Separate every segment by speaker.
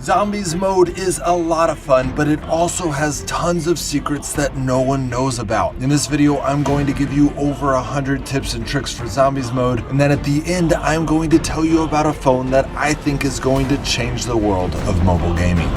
Speaker 1: Zombies mode is a lot of fun, but it also has tons of secrets that no one knows about. In this video, I'm going to give you over 100 tips and tricks for Zombies mode, and then at the end, I'm going to tell you about a phone that I think is going to change the world of mobile gaming.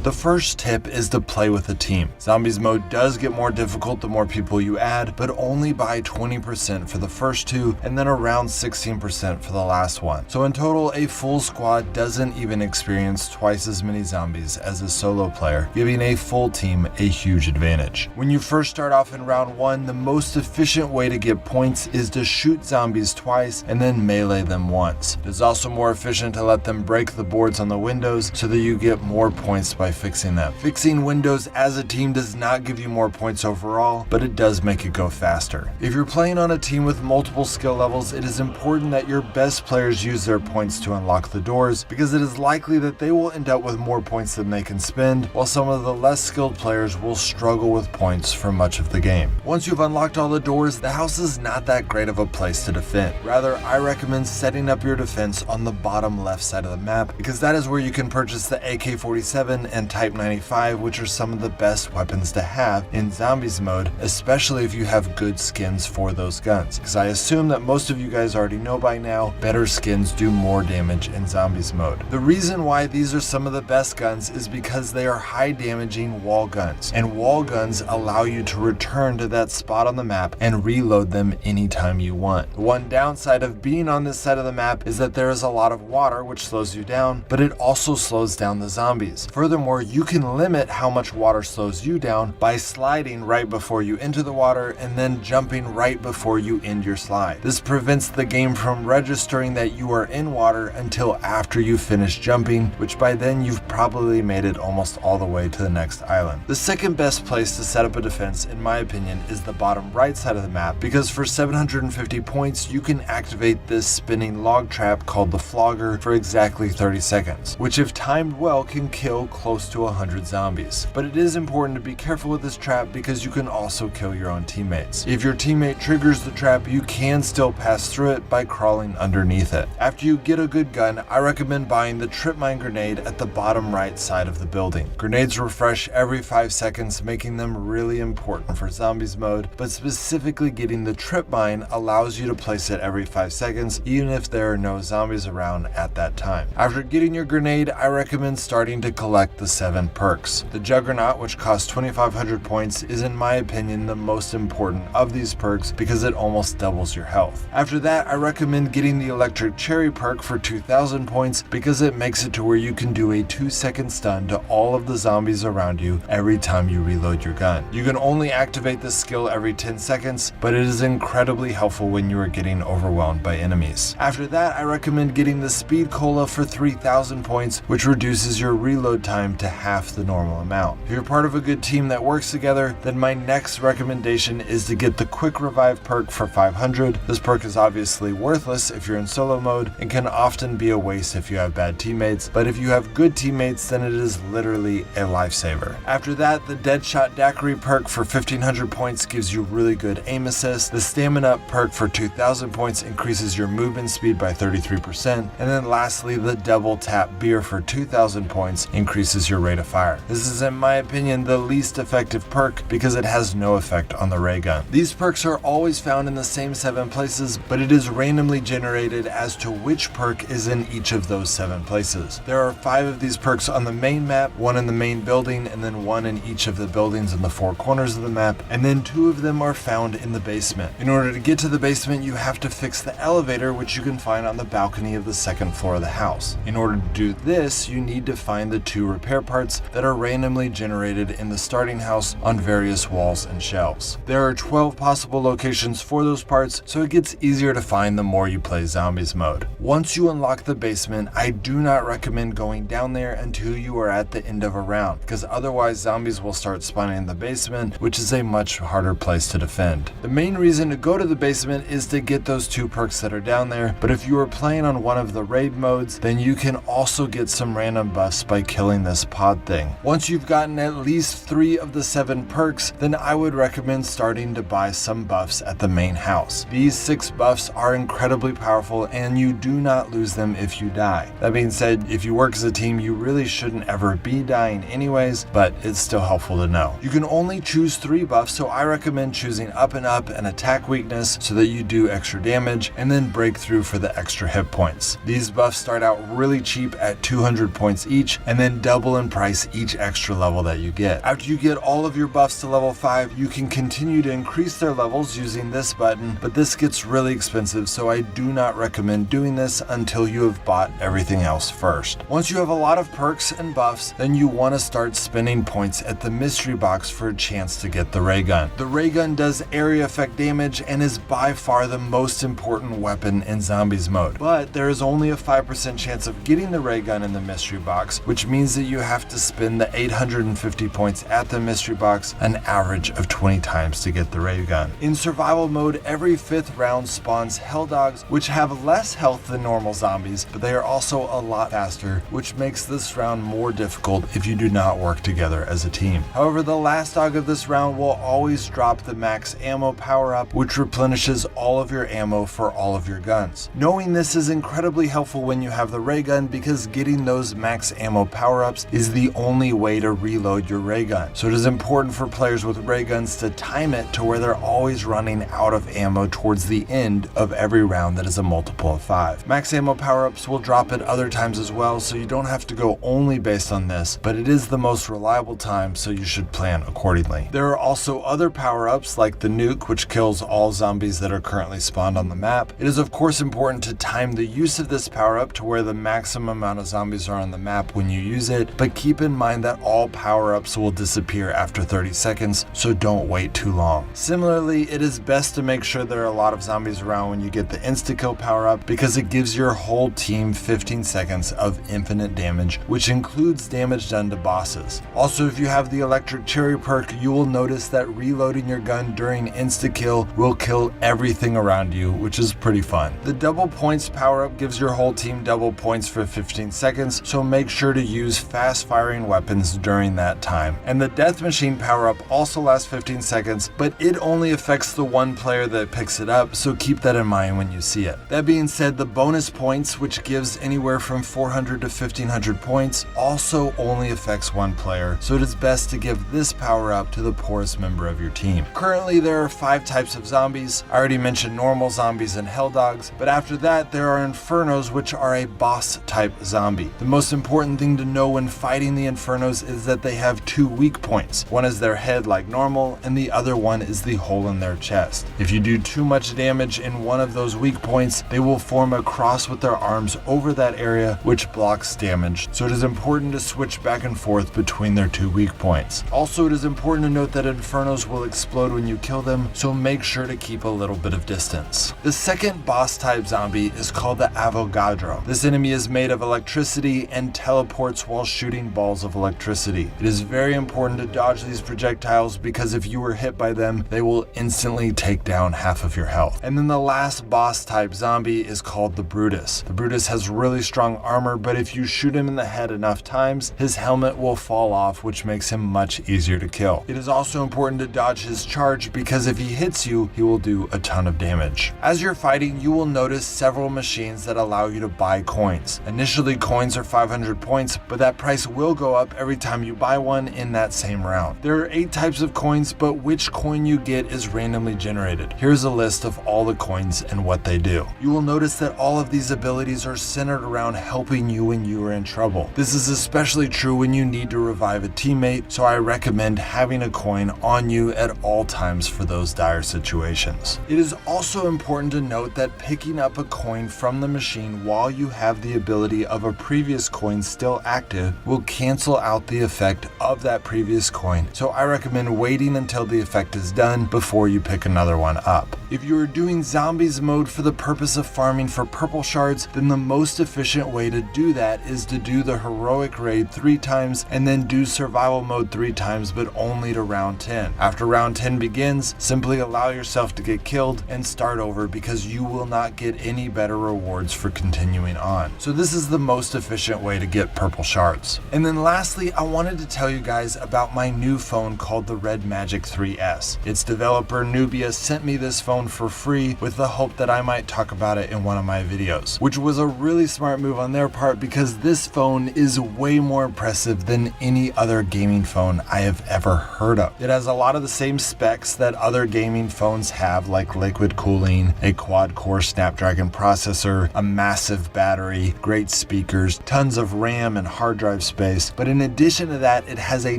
Speaker 1: The first tip is to play with a team. Zombies mode does get more difficult the more people you add, but only by 20% for the first two, and then around 16% for the last one. So in total, a full squad doesn't even experience twice as many zombies as a solo player, giving a full team a huge advantage. When you first start off in round one, the most efficient way to get points is to shoot zombies twice and then melee them once. It is also more efficient to let them break the boards on the windows so that you get more points by fixing them. Fixing windows as a team does not give you more points overall, but it does make it go faster. If you're playing on a team with multiple skill levels, it is important that your best players use their points to unlock the doors, because it is likely that they will end up with more points than they can spend, while some of the less skilled players will struggle with points for much of the game. Once you've unlocked all the doors, the house is not that great of a place to defend. Rather, I recommend setting up your defense on the bottom left side of the map, because that is where you can purchase the AK-47 and Type 95, which are some of the best weapons to have in Zombies mode, especially if you have good skins for those guns. Because I assume that most of you guys already know by now, better skins do more damage in Zombies mode. The reason why these are some of the best guns is because they are high damaging wall guns, and wall guns allow you to return to that spot on the map and reload them anytime you want. The one downside of being on this side of the map is that there is a lot of water, which slows you down, but it also slows down the zombies. Furthermore, you can limit how much water slows you down by sliding right before you enter the water and then jumping right before you end your slide. This prevents the game from registering that you are in water until after you finish jumping, which by then you've probably made it almost all the way to the next island. The second best place to set up a defense, in my opinion, is the bottom right side of the map, because for 750 points, you can activate this spinning log trap called the Flogger for exactly 30 seconds, which if timed well can kill close to 100 zombies. But it is important to be careful with this trap because you can also kill your own teammates. If your teammate triggers the trap, you can still pass through it by crawling underneath it. After you get a good gun, I recommend buying the trip mine grenade at the bottom right side of the building. Grenades refresh every 5 seconds, making them really important for Zombies mode, but specifically getting the trip mine allows you to place it every 5 seconds, even if there are no zombies around at that time. After getting your grenade, I recommend starting to collect the 7 perks. The Juggernaut, which costs 2,500 points, is in my opinion the most important of these perks because it almost doubles your health. After that, I recommend getting the Electric Cherry perk for 2,000 points because it makes it to where you can do a 2-second stun to all of the zombies around you every time you reload your gun. You can only activate this skill every 10 seconds, but it is incredibly helpful when you are getting overwhelmed by enemies. After that, I recommend getting the Speed Cola for 3,000 points, which reduces your reload time to half the normal amount. If you're part of a good team that works together, then my next recommendation is to get the Quick Revive perk for 500. This perk is obviously worthless if you're in solo mode and can often be a waste if you have bad teammates, but if you have good teammates, then it is literally a lifesaver. After that, the Deadshot Daiquiri perk for 1,500 points gives you really good aim assist. The Stamina Up perk for 2,000 points increases your movement speed by 33%, and then lastly, the Double Tap Beer for 2,000 points increases your rate of fire. This is in my opinion the least effective perk because it has no effect on the ray gun. These perks are always found in the same 7 places, but it is randomly generated as to which perk is in each of those 7 places. There are 5 of these perks on the main map, 1 in the main building, and then 1 in each of the buildings in the 4 corners of the map, and then 2 of them are found in the basement. In order to get to the basement, you have to fix the elevator, which you can find on the balcony of the 2nd floor of the house. In order to do this, you need to find the 2 repair parts that are randomly generated in the starting house on various walls and shelves. There are 12 possible locations for those parts, so it gets easier to find the more you play Zombies mode. Once you unlock the basement, I do not recommend going down there until you are at the end of a round, because otherwise zombies will start spawning in the basement, which is a much harder place to defend. The main reason to go to the basement is to get those 2 perks that are down there, but if you are playing on one of the raid modes, then you can also get some random buffs by killing this pod thing. Once you've gotten at least 3 of the 7 perks, then I would recommend starting to buy some buffs at the main house. These 6 buffs are incredibly powerful and you do not lose them if you die. That being said, if you work as a team, you really shouldn't ever be dying anyways, but it's still helpful to know. You can only choose 3 buffs, so I recommend choosing Up and Up and Attack Weakness so that you do extra damage, and then Breakthrough for the extra hit points. These buffs start out really cheap at 200 points each, and then double in price each extra level that you get. After you get all of your buffs to level 5, you can continue to increase their levels using this button, but this gets really expensive, so I do not recommend doing this until you have bought everything else first. Once you have a lot of perks and buffs, then you want to start spending points at the mystery box for a chance to get the ray gun. The ray gun does area effect damage and is by far the most important weapon in Zombies mode, but there is only a 5% chance of getting the ray gun in the mystery box, which means that you have to spend the 850 points at the mystery box an average of 20 times to get the ray gun. In survival mode, every 5th round spawns hell dogs, which have less health than normal zombies, but they are also a lot faster, which makes this round more difficult if you do not work together as a team. However, the last dog of this round will always drop the max ammo power up, which replenishes all of your ammo for all of your guns. Knowing this is incredibly helpful when you have the ray gun, because getting those max ammo power ups is the only way to reload your ray gun. So it is important for players with ray guns to time it to where they're always running out of ammo towards the end of every round that is a multiple of 5. Max ammo power ups will drop at other times as well, so you don't have to go only based on this, but it is the most reliable time, so you should plan accordingly. There are also other power ups like the nuke, which kills all zombies that are currently spawned on the map. It is of course important to time the use of this power up to where the maximum amount of zombies are on the map when you use it, but keep in mind that all power ups will disappear after 30 seconds, so don't wait too long. Similarly, it is best to make sure there are a lot of zombies around when you get the insta-kill power up, because it gives your whole team 15 seconds of infinite damage, which includes damage done to bosses. Also, if you have the electric cherry perk, you will notice that reloading your gun during insta-kill will kill everything around you, which is pretty fun. The double points power up gives your whole team double points for 15 seconds, so make sure to use fast firing weapons during that time. And the death machine power up also lasts 15 seconds, but it only affects the one player that picks it up, so keep that in mind when you see it. That being said, the bonus points, which gives anywhere from 400 to 1500 points, also only affects one player, so it is best to give this power up to the poorest member of your team. Currently, there are 5 types of zombies. I already mentioned normal zombies and hell dogs, but after that, there are infernos, which are a boss type zombie. The most important thing to know when fighting the infernos is that they have 2 weak points. One is their head like normal, and the other one is the hole in their chest. If you do too much damage in one of those weak points, they will form a cross with their arms over that area, which blocks damage, so it is important to switch back and forth between their 2 weak points. Also, it is important to note that infernos will explode when you kill them, so make sure to keep a little bit of distance. The second boss type zombie is called the Avogadro. This enemy is made of electricity and teleports while shooting balls of electricity. It is very important to dodge these projectiles, because if you were hit by them, they will instantly take down half of your health. And then the last boss type zombie is called the Brutus. The Brutus has really strong armor, but if you shoot him in the head enough times, his helmet will fall off, which makes him much easier to kill. It is also important to dodge his charge, because if he hits you, he will do a ton of damage. As you're fighting, you will notice several machines that allow you to buy coins. Initially, coins are 500 points, but that price will go up every time you buy one in that same round. There are 8 types of coins, but which coin you get is randomly generated. Here's a list of all the coins and what they do. You will notice that all of these abilities are centered around helping you when you are in trouble. This is especially true when you need to revive a teammate, so I recommend having a coin on you at all times for those dire situations. It is also important to note that picking up a coin from the machine while you have the ability of a previous coin still active will cancel out the effect of that previous coin, so I recommend waiting until the effect is done before you pick another one up. If you are doing zombies mode for the purpose of farming for purple shards, then the most efficient way to do that is to do the heroic raid 3 times and then do survival mode 3 times, but only to round 10. After round 10 begins, simply allow yourself to get killed and start over, because you will not get any better rewards for continuing on. So this is the most efficient way to get purple shards. videos. And then lastly, I wanted to tell you guys about my new phone called the Red Magic 3S. Its developer Nubia sent me this phone for free with the hope that I might talk about it in one of my videos, which was a really smart move on their part because this phone is way more impressive than any other gaming phone I have ever heard of. It has a lot of the same specs that other gaming phones have, like liquid cooling, a quad-core Snapdragon processor, a massive battery, great speakers, tons of RAM and hard drive space, but in addition to that, it has a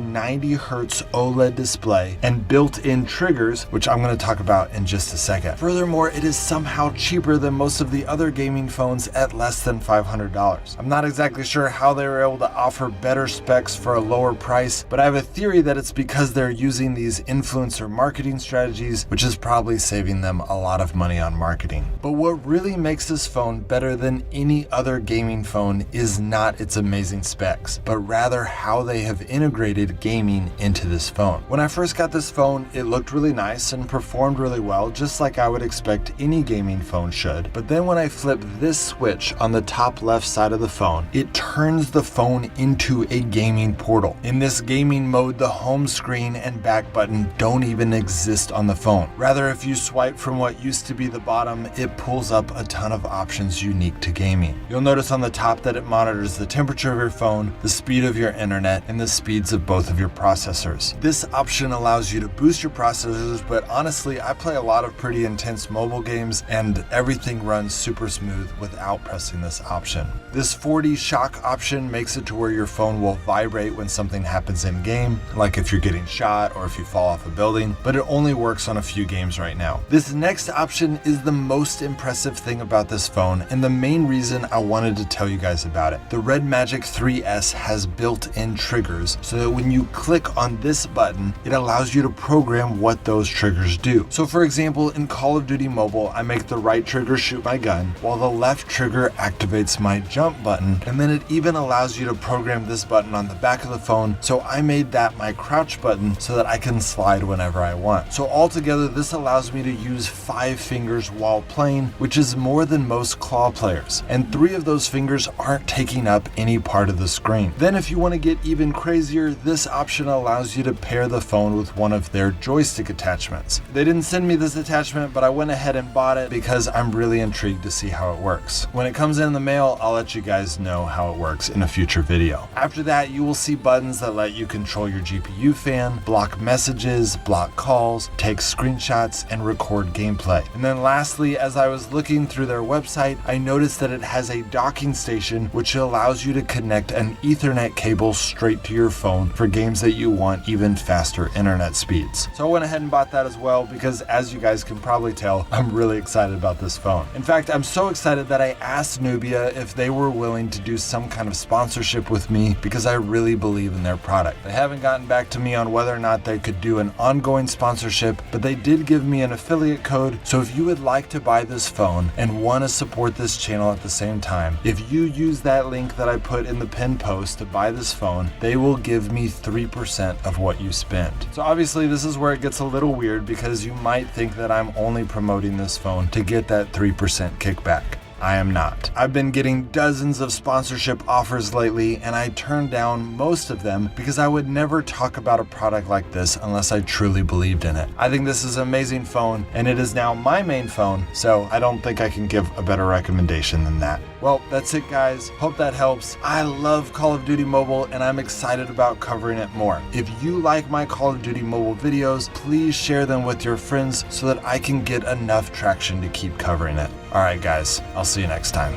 Speaker 1: 90 Hz OLED display and built-in triggers, which I'm going to talk about in just a second. Furthermore, it is somehow cheaper than most of the other gaming phones at less than $500. I'm not exactly sure how they were able to offer better specs for a lower price, but I have a theory that it's because they're using these influencer marketing strategies, which is probably saving them a lot of money on marketing. But what really makes this phone better than any other gaming phone is not its amazing specs, but rather how they have integrated gaming into this phone. When I first got this phone, it looked really nice and performed really well, just like I would expect any gaming phone should. But then when I flip this switch on the top left side of the phone, it turns the phone into a gaming portal. In this gaming mode, the home screen and back button don't even exist on the phone. Rather, if you swipe from what used to be the bottom, it pulls up a ton of options unique to gaming. You'll notice on the top that it monitors the temperature of your phone, the speed of your internet, and the speeds of both of your processors. This option allows you to boost your processors, but honestly, I play a lot of pretty intense mobile games and everything runs super smooth without pressing this option. This 4D shock option makes it to where your phone will vibrate when something happens in game, like if you're getting shot or if you fall off a building, but it only works on a few games right now. This next option is the most impressive thing about this phone and the main reason I wanted to tell you guys about it. The Red Magic 3S has built-in triggers so that when you click on this button, it allows you to program what those triggers do. So for example, in Call of Duty Mobile, I make the right trigger shoot my gun, while the left trigger activates my jump button, and then it even allows you to program this button on the back of the phone, so I made that my crouch button so that I can slide whenever I want. So altogether, this allows me to use 5 fingers while playing, which is more than most claw players, and 3 of those fingers aren't taking up any part of the screen. Then if you want to get even crazier, this option allows you to pair the phone with one of their joystick attachments. They didn't send me this attachment, but I went ahead and bought it because I'm really intrigued to see how it works. When it comes in the mail, I'll let you guys know how it works in a future video. After that, you will see buttons that let you control your GPU fan, block messages, block calls, take screenshots, and record gameplay. And then lastly, as I was looking through their website, I noticed that it has a docking station which allows you to connect an Ethernet cable straight to your phone for games that you want even faster internet speeds. So I went ahead and bought that as well because, as you guys can probably tell, I'm really excited about this phone. In fact, I'm so excited that I asked Nubia if they were willing to do some kind of sponsorship with me because I really believe in their product. They haven't gotten back to me on whether or not they could do an ongoing sponsorship, but they did give me an affiliate code. So if you would like to buy this phone and want to support this channel at the same time, if you use that link that I put in the pinned post to buy this phone, they will give me 3% of what you spend. So obviously this is where it gets a little weird because you might think that I'm only promoting this phone to get that 3% kickback. I am not. I've been getting dozens of sponsorship offers lately, and I turned down most of them because I would never talk about a product like this unless I truly believed in it. I think this is an amazing phone, and it is now my main phone, so I don't think I can give a better recommendation than that. Well, that's it, guys. Hope that helps. I love Call of Duty Mobile, and I'm excited about covering it more. If you like my Call of Duty Mobile videos, please share them with your friends so that I can get enough traction to keep covering it. All right, guys, I'll see you next time.